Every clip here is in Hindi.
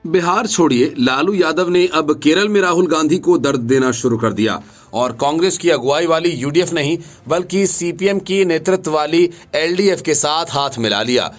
बिहार छोड़िए, लालू यादव ने अब केरल में राहुल गांधी को दर्द देना शुरू कर दिया और कांग्रेस की अगुवाई वाली यूडीएफ नहीं बल्कि सीपीएम की नेतृत्व वाली एलडीएफ के साथ हाथ मिला लिया।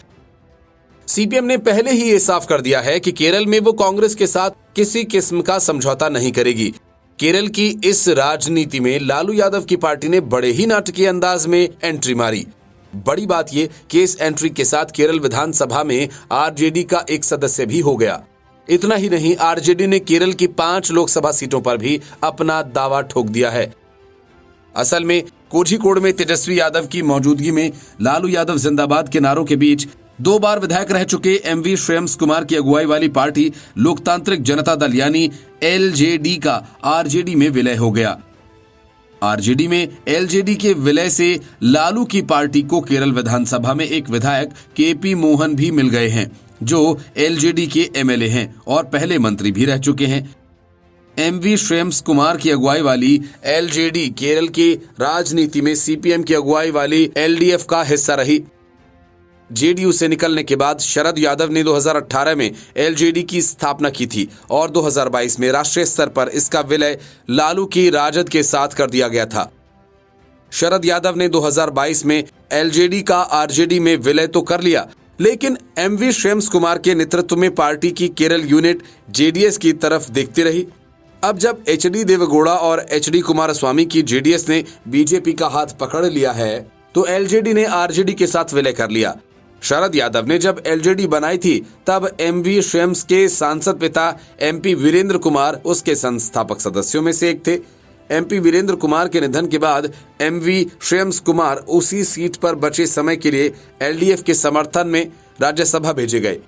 सीपीएम ने पहले ही ये साफ कर दिया है कि केरल में वो कांग्रेस के साथ किसी किस्म का समझौता नहीं करेगी। केरल की इस राजनीति में लालू यादव की पार्टी ने बड़े ही नाटकीय अंदाज में एंट्री मारी। बड़ी बात यह कि इस एंट्री के साथ केरल विधानसभा में आरजेडी का एक सदस्य भी हो गया। इतना ही नहीं, आरजेडी ने केरल की 5 लोकसभा सीटों पर भी अपना दावा ठोक दिया है। असल में कोझिकोड में तेजस्वी यादव की मौजूदगी में लालू यादव जिंदाबाद के नारों के बीच 2 बार विधायक रह चुके एमवी श्रेयस कुमार की अगुवाई वाली पार्टी लोकतांत्रिक जनता दल यानी एलजेडी का आरजेडी में विलय हो गया। आरजेडी में एलजेडी के विलय से लालू की पार्टी को केरल विधानसभा में एक विधायक केपी मोहन भी मिल गए हैं, जो एलजेडी के एमएलए हैं और पहले मंत्री भी रह चुके हैं। एमवी श्रेयस कुमार की अगुवाई वाली एलजेडी केरल की राजनीति में सीपीएम की अगुवाई वाली एलडीएफ का हिस्सा रही। जेडीयू से निकलने के बाद शरद यादव ने 2018 में एलजेडी की स्थापना की थी और 2022 में राष्ट्रीय स्तर पर इसका विलय लालू की राजद के साथ कर दिया गया था। शरद यादव ने 2022 में एलजेडी का आरजेडी में विलय तो कर लिया, लेकिन एमवी श्रेयस कुमार के नेतृत्व में पार्टी की केरल यूनिट जेडीएस की तरफ देखती रही। अब जब एचडी देवेगौड़ा और एचडी कुमारस्वामी की जेडीएस ने बीजेपी का हाथ पकड़ लिया है, तो एलजेडी ने आरजेडी के साथ विलय कर लिया। शरद यादव ने जब एलजेडी बनाई थी तब एमवी श्रेयस के सांसद पिता एमपी वीरेंद्र कुमार उसके संस्थापक सदस्यों में से एक थे। एमपी वीरेंद्र कुमार के निधन के बाद एमवी श्रेयस कुमार उसी सीट पर बचे समय के लिए एलडीएफ के समर्थन में राज्यसभा भेजे गए।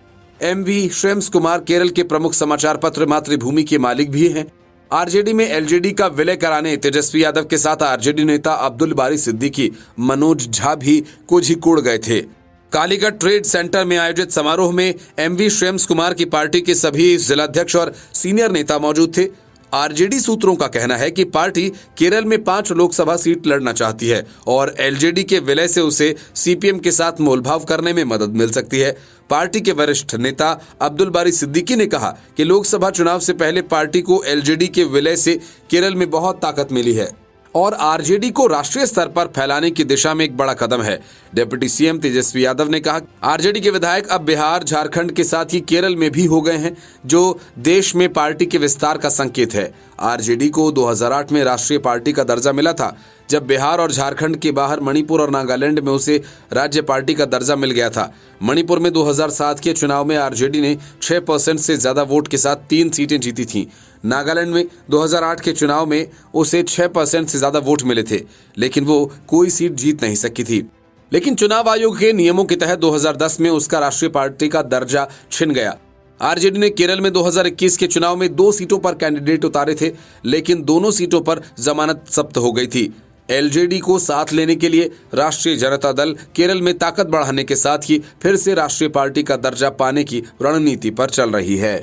एमवी श्रेयस कुमार केरल के प्रमुख समाचार पत्र मातृभूमि के मालिक भी हैं। आरजेडी में एलजेडी का विलय कराने तेजस्वी यादव के साथ आरजेडी नेता अब्दुल बारी सिद्दीकी, मनोज झा भी कोझिकोड गए थे। कालीगढ़ ट्रेड सेंटर में आयोजित समारोह में एमवी श्रेयस कुमार की पार्टी के सभी जिलाध्यक्ष और सीनियर नेता मौजूद थे। आरजेडी सूत्रों का कहना है कि पार्टी केरल में 5 लोकसभा सीट लड़ना चाहती है और एलजेडी के विलय से उसे सीपीएम के साथ मोलभाव करने में मदद मिल सकती है। पार्टी के वरिष्ठ नेता अब्दुल बारी सिद्दीकी ने कहा कि लोकसभा चुनाव से पहले पार्टी को एलजेडी के विलय से केरल में बहुत ताकत मिली है और आरजेडी को राष्ट्रीय स्तर पर फैलाने की दिशा में एक बड़ा कदम है। डिप्टी सीएम तेजस्वी यादव ने कहा, आरजेडी के विधायक अब बिहार, झारखंड के साथ ही केरल में भी हो गए हैं, जो देश में पार्टी के विस्तार का संकेत है। आरजेडी को 2008 में राष्ट्रीय पार्टी का दर्जा मिला था, जब बिहार और झारखंड के बाहर मणिपुर और नागालैंड में उसे राज्य पार्टी का दर्जा मिल गया था। मणिपुर में 2007 के चुनाव में आरजेडी ने 6% से ज्यादा वोट के साथ 3 सीटें जीती थीं। नागालैंड में 2008 के चुनाव में उसे 6% से ज्यादा वोट मिले थे, लेकिन वो कोई सीट जीत नहीं सकी थी। लेकिन चुनाव आयोग के नियमों के तहत 2010 में उसका राष्ट्रीय पार्टी का दर्जा छिन गया। आरजेडी ने केरल में 2021 के चुनाव में 2 सीटों पर कैंडिडेट उतारे थे, लेकिन दोनों सीटों पर जमानत जब्त हो गई थी। एलजेडी को साथ लेने के लिए राष्ट्रीय जनता दल केरल में ताकत बढ़ाने के साथ ही फिर से राष्ट्रीय पार्टी का दर्जा पाने की रणनीति पर चल रही है।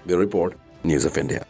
Bureau report, news of India.